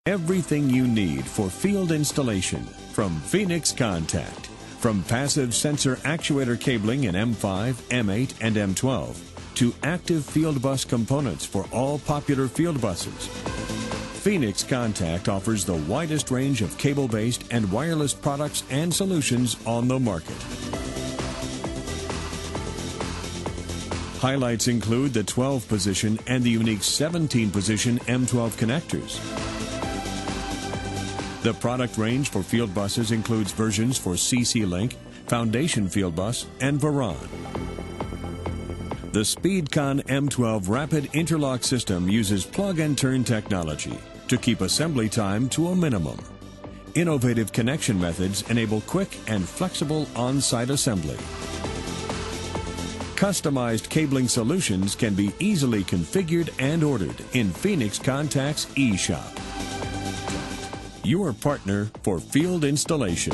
Everything you need for field installation from Phoenix Contact. From passive sensor actuator cabling in M5, M8, and M12 to active field bus components for all popular field buses. Phoenix Contact offers the widest range of cable-based and wireless products and solutions on the market. Highlights include the 12-position and the unique 17-position M12 connectors. The product range for field buses includes versions for CC-Link, Foundation Field Bus, and Varon. The SpeedCon M12 Rapid Interlock System uses plug-and-turn technology to keep assembly time to a minimum. Innovative connection methods enable quick and flexible on-site assembly. Customized cabling solutions can be easily configured and ordered in Phoenix Contact's eShop. Your partner for field installation.